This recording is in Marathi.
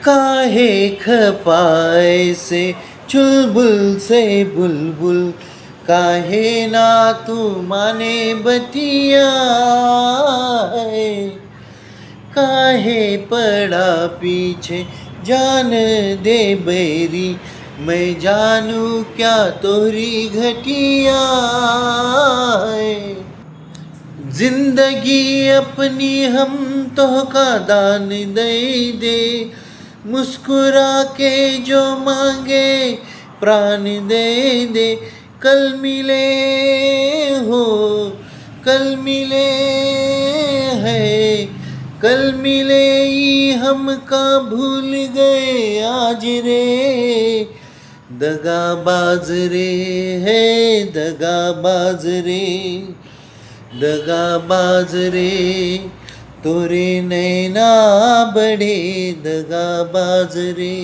काहे खपाए से चुलबुल से बुलबुल, काहे ना तू माने बतिया है। काहे पड़ा पीछे जान दे बैरी, मैं जानू क्या तोरी घटिया है। जिंदगी अपनी हम तो का दान दे दे, मुस्कुरा के जो मांगे प्राण दे दे। कल मिले हो, कल मिले हैं, कल मिले ही हमका भूल गए आज रे। दगाबाज रे है, दगाबाज रे, दगाबाज रे, तोरे नैना बड़े दगाबाज रे।